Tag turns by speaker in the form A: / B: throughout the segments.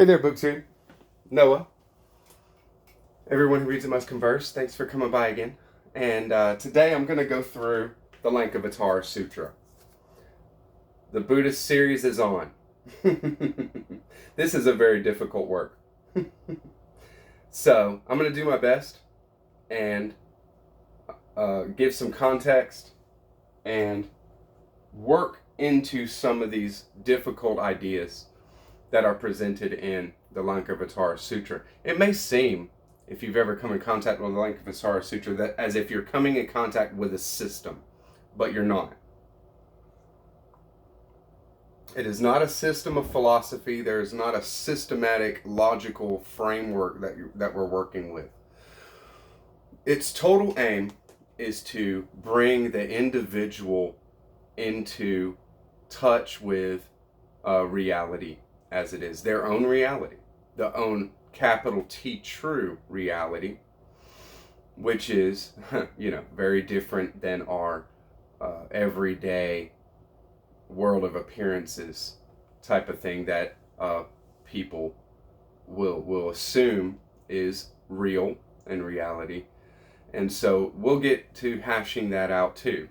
A: Hey there, BookTube. Noah. Everyone who reads it must converse. Thanks for coming by again. And today I'm going to go through the Lankavatara Sutra. The Buddhist series is on. This is a very difficult work. So I'm going to do my best and give some context and work into some of these difficult ideas that are presented in the Lankavatara Sutra. It may seem, if you've ever come in contact with the Lankavatara Sutra, that as if you're coming in contact with a system, but you're not. It is not a system of philosophy. There is not a systematic, logical framework that we're working with. Its total aim is to bring the individual into touch with reality as it is, their own reality, the own capital T true reality, which is, very different than our everyday world of appearances type of thing that people will assume is real and reality. And so we'll get to hashing that out too.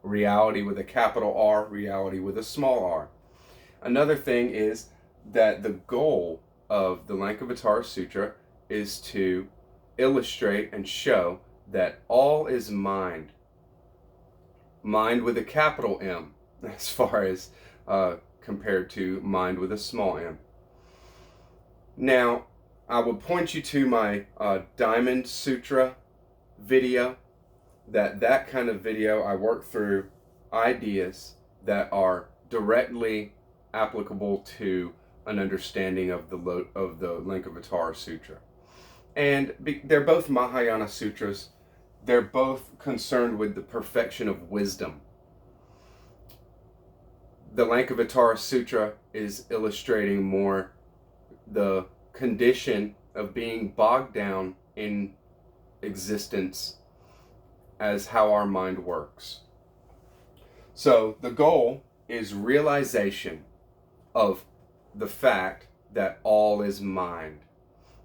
A: Reality with a capital R, reality with a small r. Another thing is that the goal of the Lankavatara Sutra is to illustrate and show that all is mind. Mind with a capital M, as far as compared to mind with a small m. Now, I will point you to my Diamond Sutra video. That kind of video, I work through ideas that are directly applicable to an understanding of the Lankavatara Sutra. And they're both Mahayana sutras. They're both concerned with the perfection of wisdom. The Lankavatara Sutra is illustrating more the condition of being bogged down in existence as how our mind works. So the goal is realization of the fact that all is mind,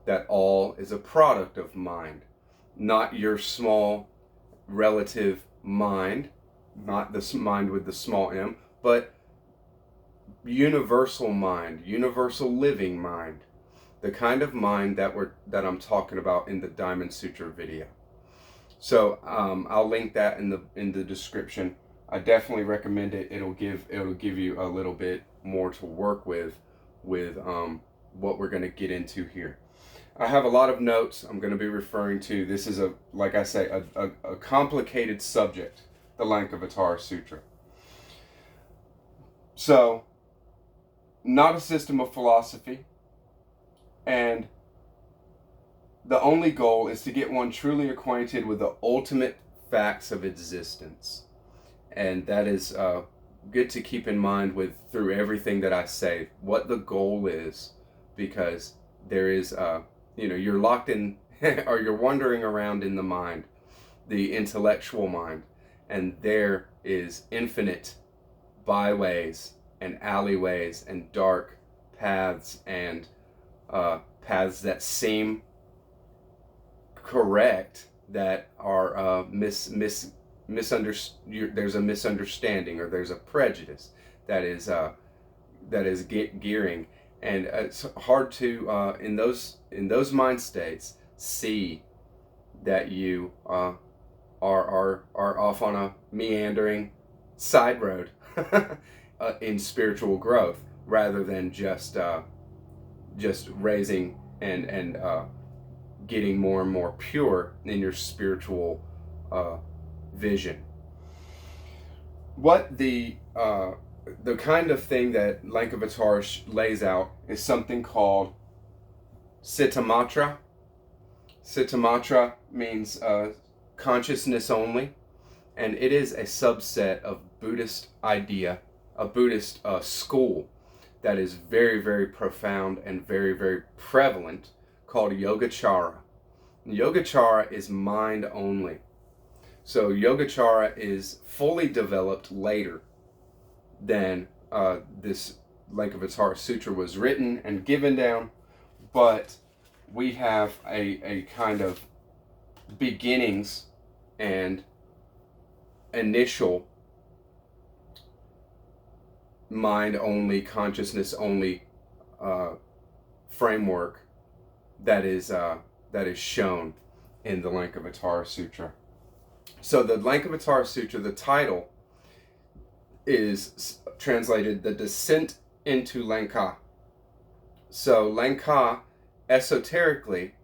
A: that all is a product of mind, not your small relative mind, not this mind with the small m, but universal mind, universal living mind, the kind of mind that I'm talking about in the Diamond Sutra video. So I'll link that in the description. I definitely recommend it. It'll give you a little bit more to work with what we're going to get into here. I have a lot of notes I'm going to be referring to. This is a complicated subject, the Lankavatara Sutra. So, not a system of philosophy, and the only goal is to get one truly acquainted with the ultimate facts of existence. And that is good to keep in mind through everything that I say, what the goal is, because there is, you're locked in, or you're wandering around in the mind, the intellectual mind, and there is infinite byways and alleyways and dark paths and paths that seem correct that are misunderstood. There's a misunderstanding, or there's a prejudice that is gearing, and it's hard to in those mind states see that you are off on a meandering side road in spiritual growth, rather than just raising and getting more and more pure in your spiritual vision. What the kind of thing that Lankavatara lays out is something called Cittamatra. Cittamatra means consciousness only, and it is a subset of Buddhist idea, a Buddhist school that is very, very profound and very, very prevalent, called Yogacara. Yogacara is mind only. So Yogacara is fully developed later than this Lankavatara Sutra was written and given down, but we have a kind of beginnings and initial mind only, consciousness only framework that is shown in the Lankavatara Sutra. So the Lankavatara Sutra, the title is translated the Descent into Lanka. So Lanka, esoterically,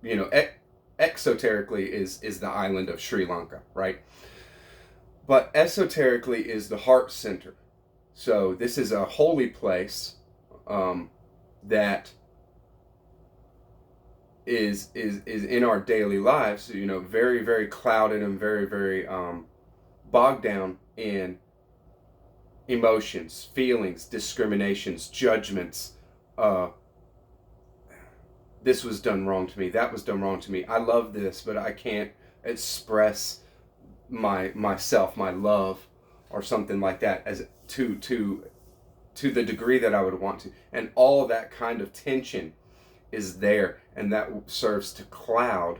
A: exoterically is the island of Sri Lanka, right? But esoterically is the heart center. So this is a holy place that is in our daily lives, very, very clouded and very, very bogged down in emotions, feelings, discriminations, judgments. This was done wrong to me. That was done wrong to me. I love this, but I can't express myself, my love, or something like that, as to the degree that I would want to. And all that kind of tension is there, and that serves to cloud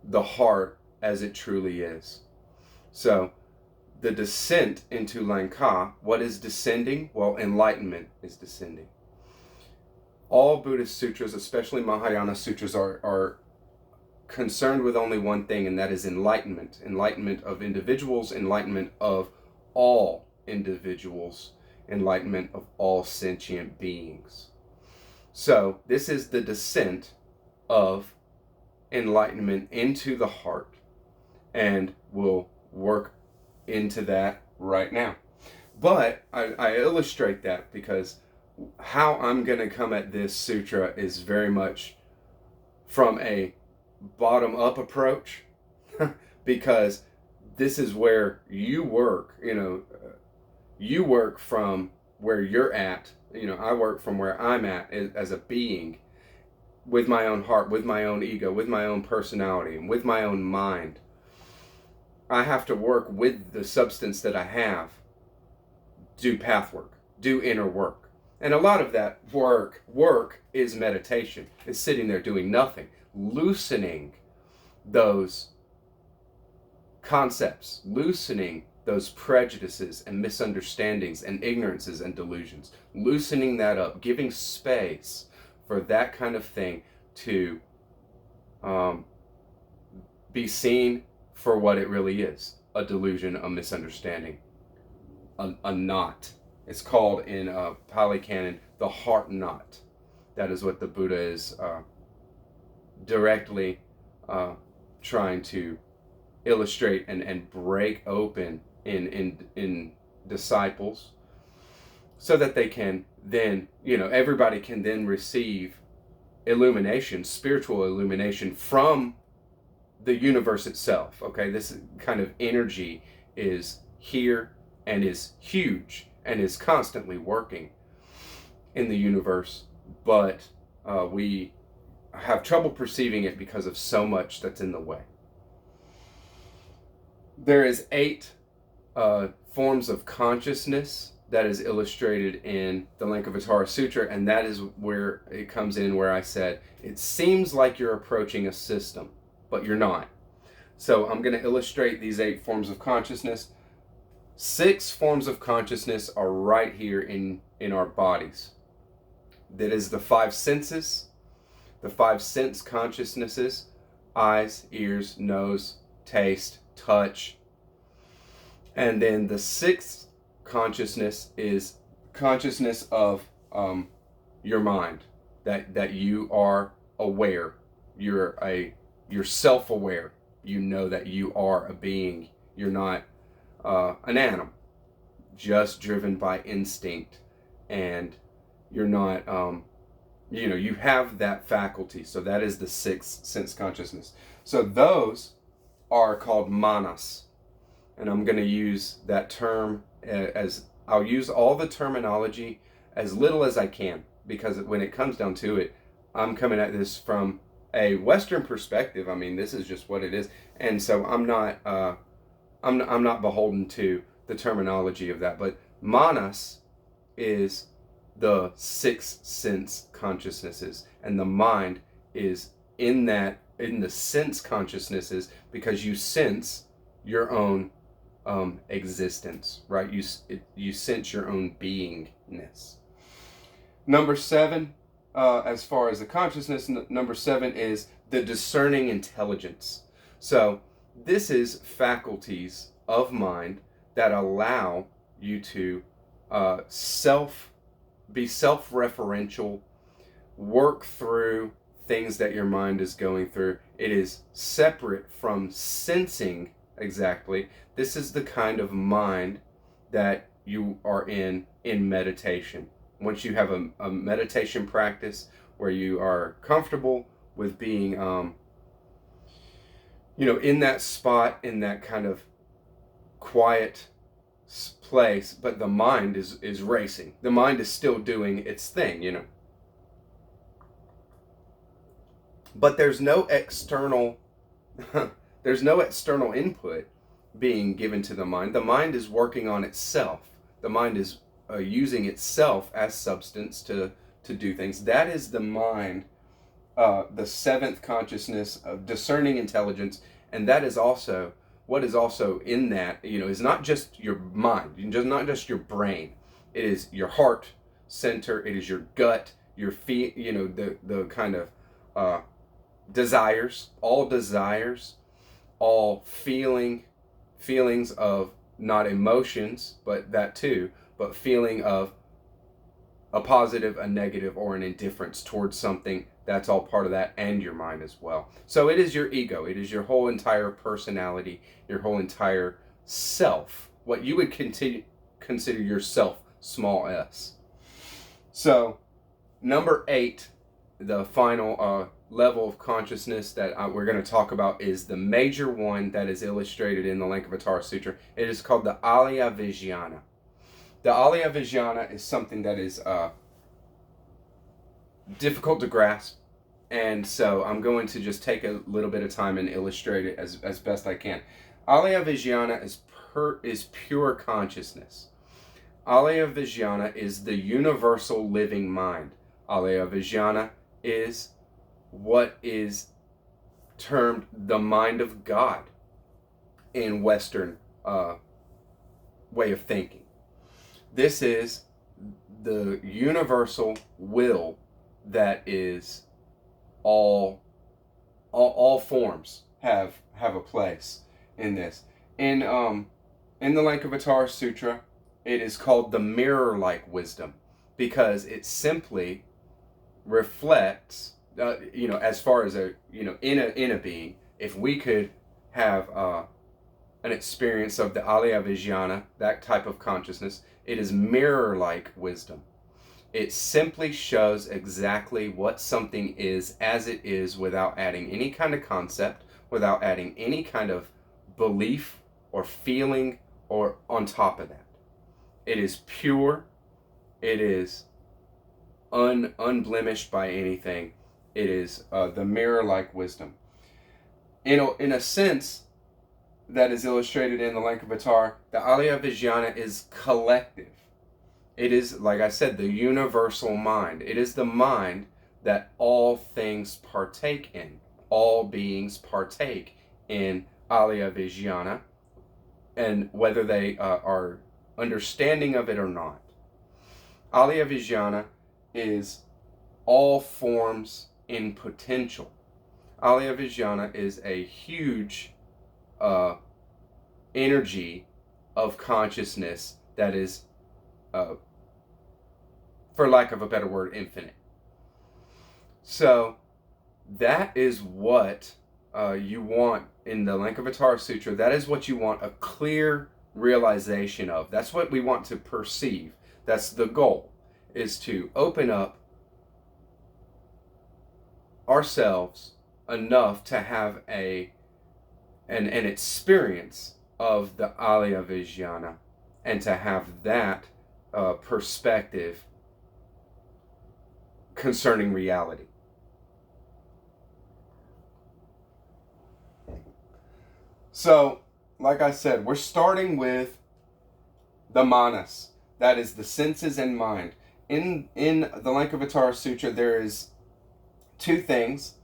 A: the heart as it truly is. So the descent into Lanka, what is descending? Well, enlightenment is descending. All Buddhist sutras, especially Mahayana sutras, are concerned with only one thing, and that is enlightenment. Enlightenment of individuals, enlightenment of all individuals, enlightenment of all sentient beings. So this is the descent of enlightenment into the heart, and we'll work into that right now. But I illustrate that because how I'm going to come at this sutra is very much from a bottom-up approach, because this is where you work. You work from where you're at. I work from where I'm at as a being, with my own heart, with my own ego, with my own personality, and with my own mind. I have to work with the substance that I have, do path work, do inner work. And a lot of that work is meditation, is sitting there doing nothing, loosening those concepts, loosening those prejudices and misunderstandings and ignorances and delusions, loosening that up, giving space for that kind of thing to be seen for what it really is: a delusion, a misunderstanding, a knot. It's called in Pali Canon the heart knot. That is what the Buddha is directly trying to illustrate and break open in disciples, so that they can then, everybody can then receive illumination, spiritual illumination from the universe itself. Okay, this kind of energy is here and is huge and is constantly working in the universe, but we have trouble perceiving it because of so much that's in the way. There is 8 forms of consciousness that is illustrated in the Lankavatara Sutra, and that is where it comes in, where I said it seems like you're approaching a system, but you're not. So I'm going to illustrate these 8 forms of consciousness. 6 forms of consciousness are right here in our bodies. That is the 5 senses, the 5 sense consciousnesses: eyes, ears, nose, taste, touch. And then the 6th consciousness is consciousness of your mind, that you are aware, you're self-aware. You know that you are a being. You're not an animal, just driven by instinct, and you're not, you have that faculty. So that is the 6th sense consciousness. So those are called manas, and I'm going to use that term I'll use all the terminology as little as I can, because when it comes down to it, I'm coming at this from a Western perspective. I mean, this is just what it is, and so I'm not beholden to the terminology of that. But manas is the sixth sense consciousnesses, and the mind is in the sense consciousnesses, because you sense your own existence, right? You sense your own beingness. Number 7, as far as the consciousness, number 7 is the discerning intelligence. So this is faculties of mind that allow you to be self-referential, work through things that your mind is going through. It is separate from sensing exactly. This is the kind of mind that you are in meditation. Once you have a meditation practice where you are comfortable with being, in that spot, in that kind of quiet place, but the mind is racing. The mind is still doing its thing, But there's no external input being given to the mind. The mind is working on itself. The mind is using itself as substance to do things. That is the mind, the 7th consciousness of discerning intelligence, and that is also what is also in that. Is not just your mind, not just your brain. It is your heart center. It is your gut, your feet. The kind of desires, all feelings of, not emotions, but that too, but feeling of a positive, a negative, or an indifference towards something. That's all part of that, and your mind as well. So it is your ego. It is your whole entire personality, your whole entire self, what you would consider yourself, small s. So number 8, the final level of consciousness that we're going to talk about, is the major one that is illustrated in the Lankavatara Sutra. It is called the Alaya-vijnana. The Alaya-vijnana is something that is difficult to grasp, and so I'm going to just take a little bit of time and illustrate it as best I can. Alaya-vijnana is pure consciousness. Alaya-vijnana is the universal living mind. Alaya-vijnana is what is termed the mind of God in Western way of thinking. This is the universal will that is all forms have a place in this. In the Lankavatara Sutra, it is called the mirror-like wisdom, because it simply reflects, as far as in a being, if we could have an experience of the Alaya-vijnana, that type of consciousness, it is mirror-like wisdom. It simply shows exactly what something is as it is, without adding any kind of concept, without adding any kind of belief or feeling or on top of that. It is pure. It is unblemished by anything. It is the mirror-like wisdom. In a sense that is illustrated in the Lankavatara, the Alaya-vijnana is collective. It is, like I said, the universal mind. It is the mind that all things partake in. All beings partake in Alaya-vijnana, and whether they are understanding of it or not. Alaya-vijnana is all forms in potential. Alaya-vijnana is a huge energy of consciousness that is, for lack of a better word, infinite. So that is what you want in the Lankavatara Sutra. That is what you want a clear realization of. That's what we want to perceive. That's the goal, is to open up ourselves enough to have an experience of the Alaya-vijnana, and to have that perspective concerning reality. So, like I said, we're starting with the manas. That is the senses and mind. In the Lankavatara Sutra, there is two things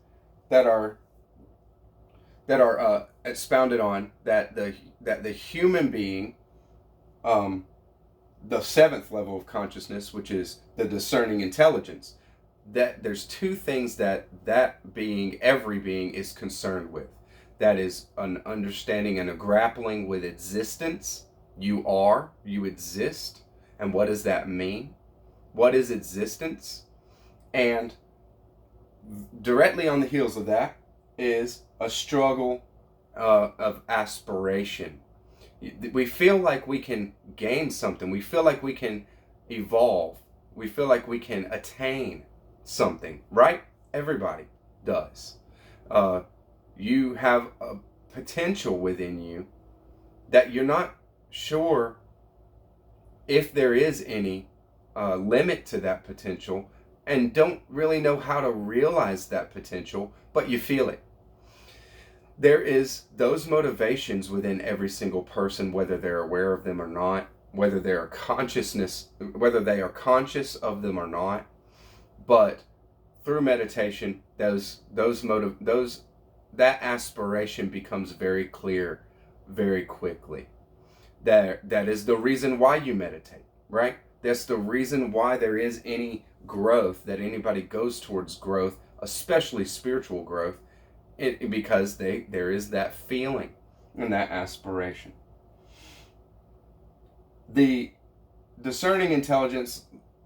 A: that are expounded on, that the human being, the seventh level of consciousness, which is the discerning intelligence, that there's two things that being, every being, is concerned with. That is an understanding and a grappling with existence. You exist. And what does that mean? What is existence? And directly on the heels of that is a struggle of aspiration. We feel like we can gain something. We feel like we can evolve. We feel like we can attain something, right? Everybody does. You have a potential within you that you're not sure if there is any limit to that potential, and don't really know how to realize that potential, but you feel it. There is those motivations within every single person, whether they're aware of them or not, whether they are conscious of them or not. But through meditation, that aspiration becomes very clear very quickly. That is the reason why you meditate, right? That's the reason why there is any growth, that anybody goes towards growth, especially spiritual growth, because there is that feeling and that aspiration. The discerning intelligence,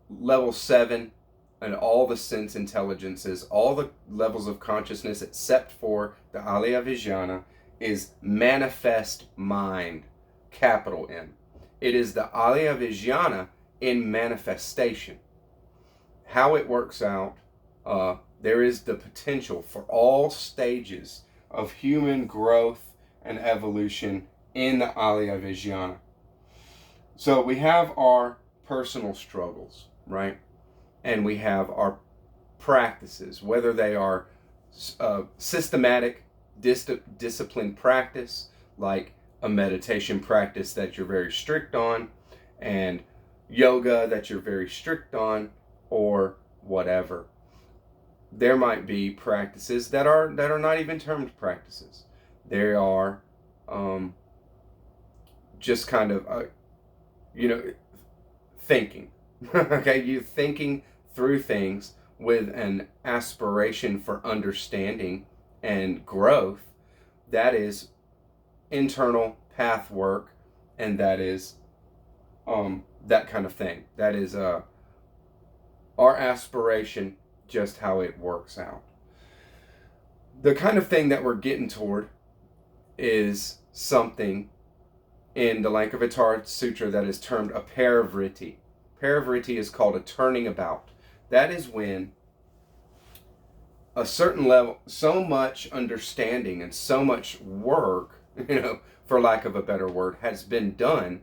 A: level 7, and all the sense intelligences, all the levels of consciousness except for the Alaya-vijnana, is manifest mind, capital M. It is the Alaya-vijnana in manifestation. How it works out, there is the potential for all stages of human growth and evolution in the Alaya-vijnana. So we have our personal struggles, right? And we have our practices, whether they are systematic, disciplined practice, like a meditation practice that you're very strict on, and yoga that you're very strict on, or whatever. There might be practices that are not even termed practices. They are just kind of thinking. Okay, you thinking through things with an aspiration for understanding and growth. That is internal path work, and that is that kind of thing. That is our aspiration, just how it works out. The kind of thing that we're getting toward is something in the Lankavatara Sutra that is termed a Paravritti. Paravritti is called a turning about. That is when a certain level, so much understanding and so much work, for lack of a better word, has been done,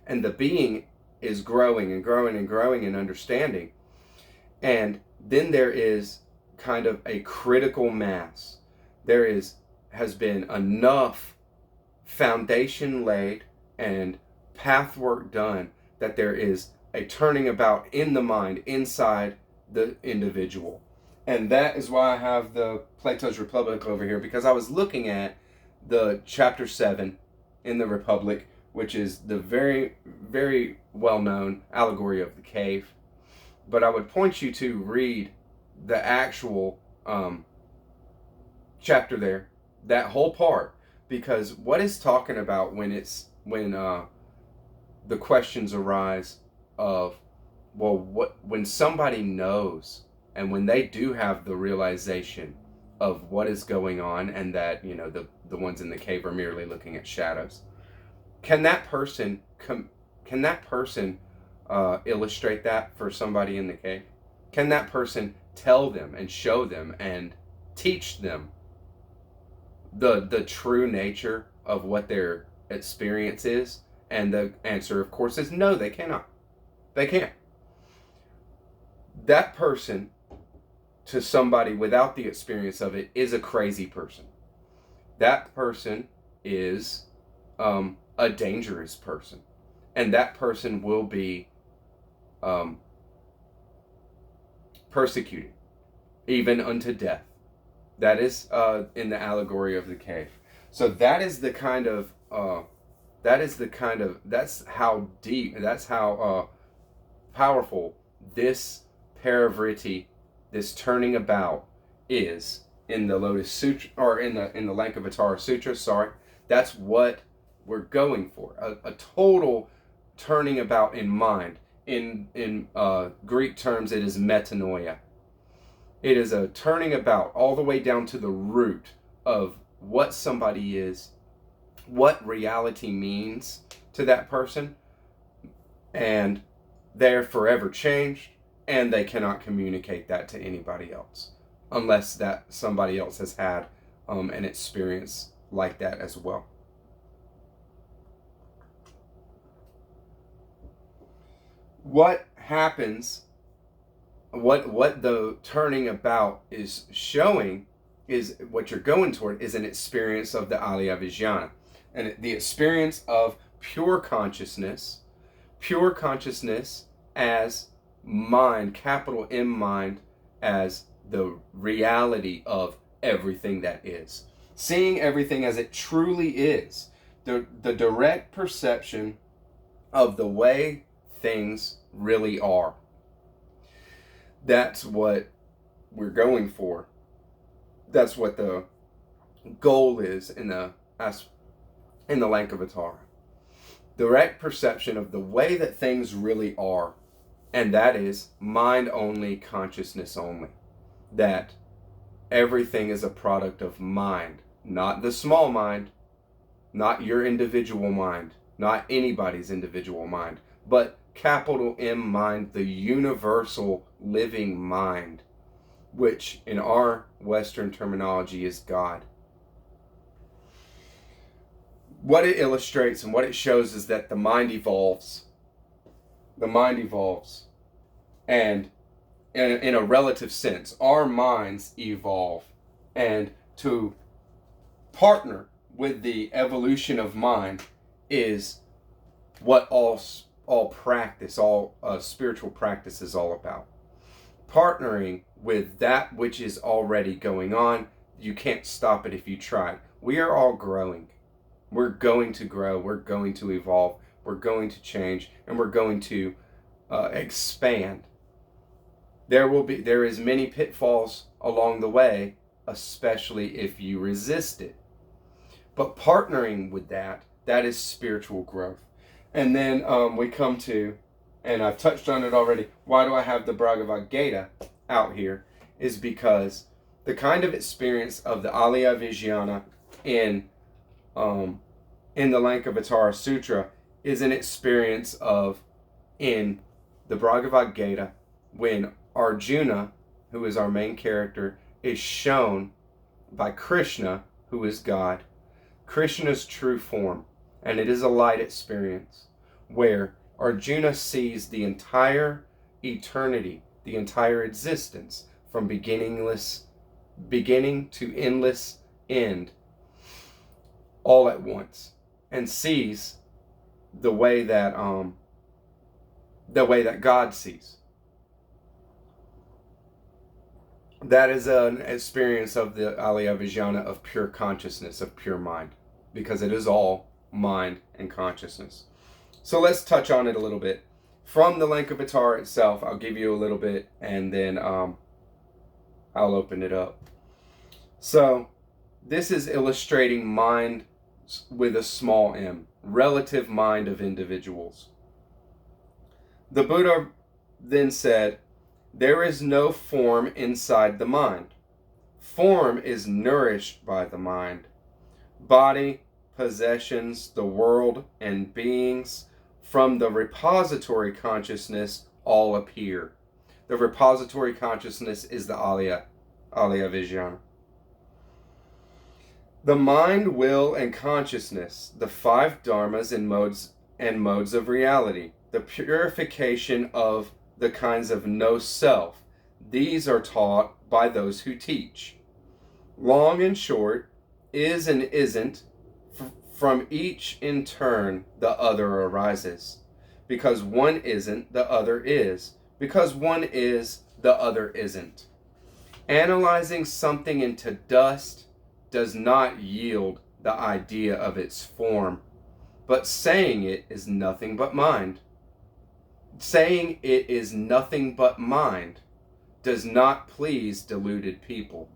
A: and the being is growing and growing and growing in understanding. And then there is kind of a critical mass. Has been enough foundation laid and path work done that there is a turning about in the mind, inside the individual. And that is why I have the Plato's Republic over here, because I was looking at the chapter 7 in the Republic, which is the very, very well-known allegory of the cave. But I would point you to read the actual chapter there, that whole part, because what it's talking about when the questions arise of, well, when somebody knows, and when they do have the realization of what is going on, and that the ones in the cave are merely looking at shadows, can that person illustrate that for somebody in the cave? Can that person tell them and show them and teach them the true nature of what their experience is? And the answer, of course, is no, they cannot. They can't. That person, to somebody without the experience of it, is a crazy person. That person is a dangerous person. And that person will be persecuted, even unto death. That is in the allegory of the cave. So that's how deep, that's how powerful this Paravritti, this turning about, is in the Lotus Sutra, or in the Lankavatara Sutra. Sorry, that's what we're going for. A total turning about in mind. In Greek terms, it is metanoia. It is a turning about all the way down to the root of what somebody is, what reality means to that person, and they're forever changed, and they cannot communicate that to anybody else unless that somebody else has had an experience like that as well. What happens, what the turning about is showing, is what you're going toward is an experience of the Alaya-vijnana, and the experience of pure consciousness as mind, capital M mind, as the reality of everything that is. Seeing everything as it truly is. The direct perception of the way things really are. That's what we're going for. That's what the goal is in the Lankavatara. Direct perception of the way that things really are. And that is mind only, consciousness only. That everything is a product of mind. Not the small mind, not your individual mind, not anybody's individual mind, but capital M mind, the universal living mind, which in our Western terminology is God. What it illustrates and what it shows is that the mind evolves. The mind evolves. And in a relative sense, our minds evolve. And to partner with the evolution of mind is what all practice, all spiritual practice is all about. Partnering with that which is already going on. You can't stop it if you try. We are all growing. We're going to grow. We're going to evolve. We're going to change, and we're going to expand. There is many pitfalls along the way, especially if you resist it. But partnering with that is spiritual growth. And then we come to, and I've touched on it already, why do I have the Bhagavad Gita out here, is because the kind of experience of the Alaya-vijnana in the Lankavatara Sutra is an experience of, in the Bhagavad Gita, when Arjuna, who is our main character, is shown by Krishna, who is God, Krishna's true form. And it is a light experience where Arjuna sees the entire eternity, the entire existence, from beginning to endless end, all at once, and sees the way that God sees. That is an experience of the Alaya-vijnana, of pure consciousness, of pure mind, because it is all mind and consciousness. So let's touch on it a little bit. From the Lankavatara itself, I'll give you a little bit, and then I'll open it up. So this is illustrating mind with a small m, relative mind of individuals. The Buddha then said, "There is no form inside the mind. Form is nourished by the mind. Body, possessions, the world, and beings from the repository consciousness all appear." The repository consciousness is the Alaya-vijnana. The mind, will, and consciousness, the five dharmas and modes of reality, the purification of the kinds of no self, these are taught by those who teach. Long and short, is and isn't, from each in turn the other arises. Because one isn't, the other is. Because one is, the other isn't. Analyzing something into dust does not yield the idea of its form, but saying it is nothing but mind. Saying it is nothing but mind does not please deluded people.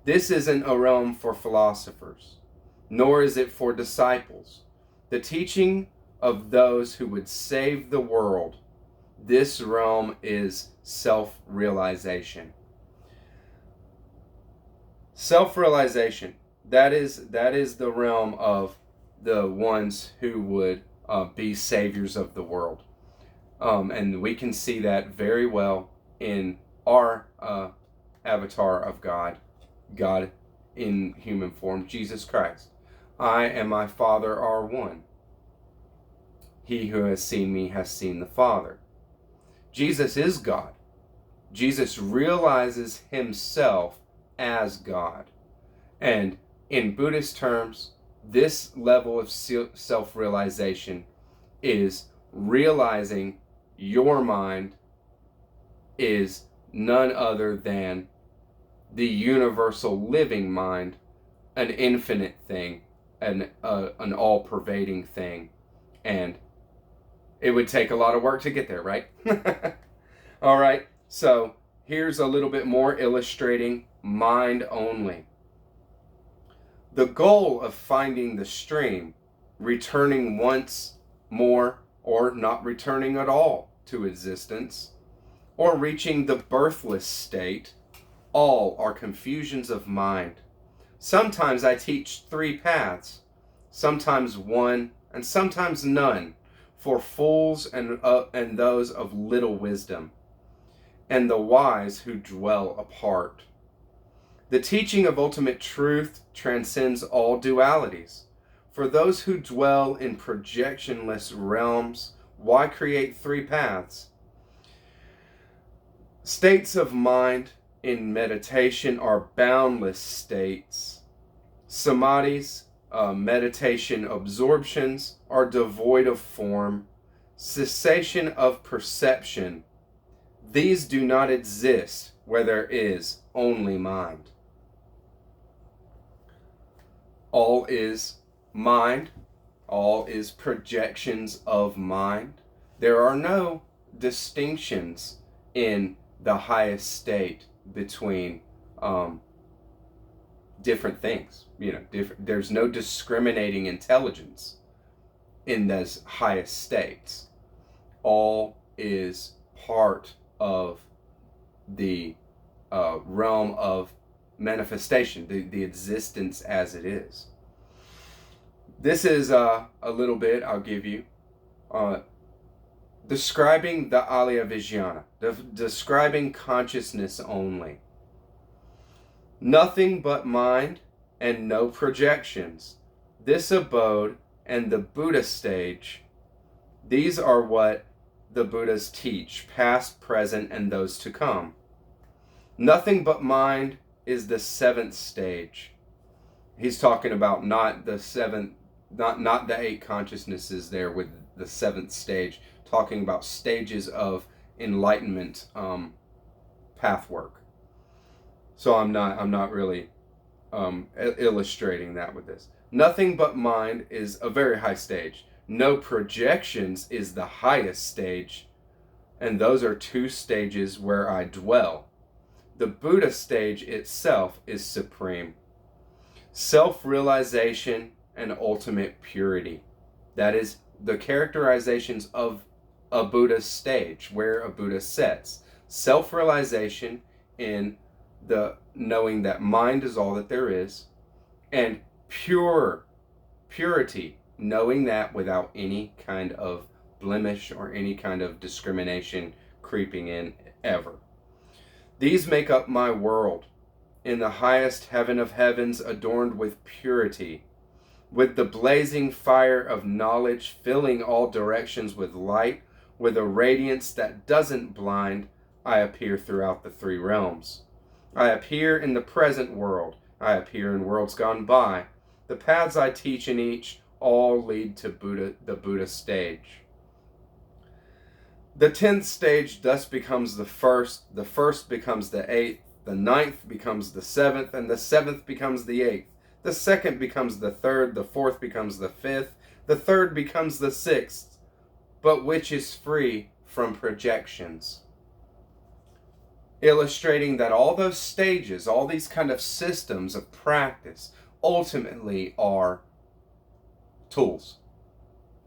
A: This isn't a realm for philosophers, nor is it for disciples. The teaching of those who would save the world. This realm is self-realization. Self-realization, that is the realm of the ones who would be saviors of the world. And we can see that very well in our avatar of God, God in human form, Jesus Christ. I and my Father are one. He who has seen me has seen the Father. Jesus is God. Jesus realizes himself as God. And in Buddhist terms, this level of self-realization is realizing your mind is none other than the universal living mind, an infinite thing, an all-pervading thing. And it would take a lot of work to get there, right? All right, so here's a little bit more illustrating mind only. The goal of finding the stream, returning once more or not returning at all to existence, or reaching the birthless state, all are confusions of mind. Sometimes I teach 3 paths, sometimes one, and sometimes none, for fools and those of little wisdom, and the wise who dwell apart. The teaching of ultimate truth transcends all dualities. For those who dwell in projectionless realms, why create 3 paths? States of mind in meditation are boundless states. Samadhis, meditation absorptions, are devoid of form. Cessation of perception. These do not exist where there is only mind. All is mind. All is projections of mind. There are no distinctions in the highest state between different things. There's no discriminating intelligence in those highest states. All is part of the realm of manifestation, the existence as it is. This is a little bit I'll give you describing the Alaya-vijnana, describing consciousness only. Nothing but mind and no projections. This abode and the Buddha stage, these are what the Buddhas teach, past, present, and those to come. Nothing but mind is the 7th stage. He's talking about not the 7th, not the 8 consciousnesses there with the 7th stage, talking about stages of enlightenment path work. So I'm not really illustrating that with this. Nothing but mind is a very high stage. No projections is the highest stage, and those are 2 stages where I dwell. The Buddha stage itself is supreme. Self-realization and ultimate purity. That is the characterizations of a Buddha stage, where a Buddha sets. Self-realization in the knowing that mind is all that there is, and purity, knowing that without any kind of blemish or any kind of discrimination creeping in ever. These make up my world, in the highest heaven of heavens, adorned with purity, with the blazing fire of knowledge filling all directions with light, with a radiance that doesn't blind. I appear throughout the 3 realms. I appear in the present world. I appear in worlds gone by. The paths I teach in each all lead to the Buddha stage. The 10th stage thus becomes the first becomes the 8th, the 9th becomes the 7th, and the 7th becomes the 8th. The 2nd becomes the 3rd, the 4th becomes the 5th, the 3rd becomes the 6th, but which is free from projections. Illustrating that all those stages, all these kind of systems of practice, ultimately are tools.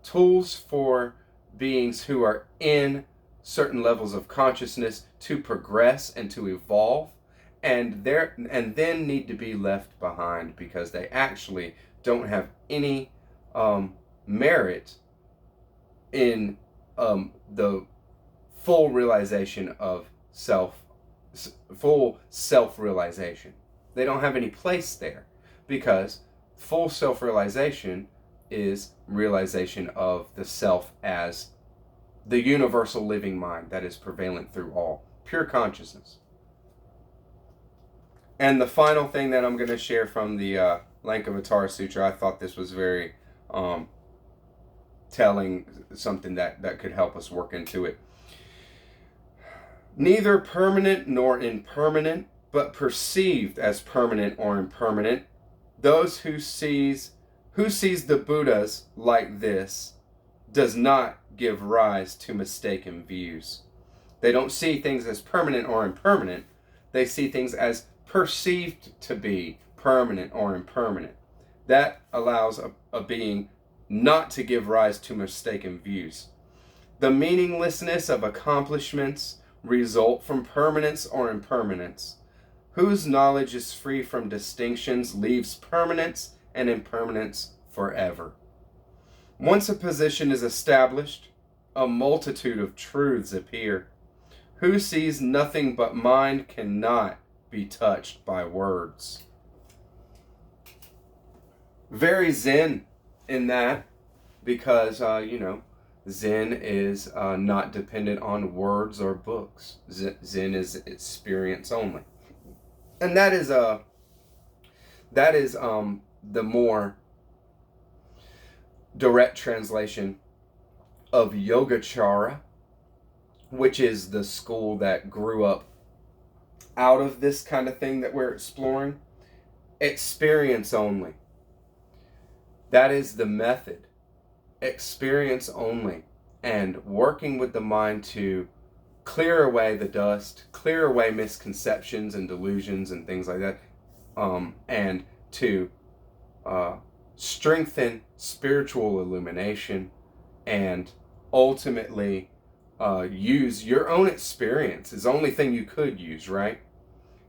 A: Tools for beings who are in certain levels of consciousness to progress and to evolve, and then need to be left behind because they actually don't have any merit in the full realization of full self-realization. They don't have any place there, because full self-realization is realization of the self as the universal living mind that is prevalent through all. Pure consciousness. And the final thing that I'm going to share from the Lankavatara Sutra, I thought this was very telling, something that could help us work into it. Neither permanent nor impermanent, but perceived as permanent or impermanent. Those who sees the Buddhas like this does not give rise to mistaken views. They don't see things as permanent or impermanent. They see things as perceived to be permanent or impermanent. That allows a being not to give rise to mistaken views. The meaninglessness of accomplishments result from permanence or impermanence. Whose knowledge is free from distinctions leaves permanence and impermanence forever. Once a position is established, a multitude of truths appear. Who sees nothing but mind cannot be touched by words. Very Zen in that, because, Zen is not dependent on words or books. Zen is experience only. And that is the more direct translation of Yogacara, which is the school that grew up out of this kind of thing that we're exploring. Experience only. That is the method. Experience only. And working with the mind to clear away the dust, clear away misconceptions and delusions and things like that, and to strengthen spiritual illumination, and ultimately use your own experience is the only thing you could use, right?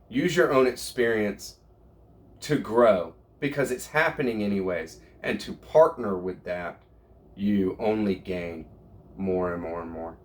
A: Use your own experience to grow, because it's happening anyways, and to partner with that, you only gain more and more and more.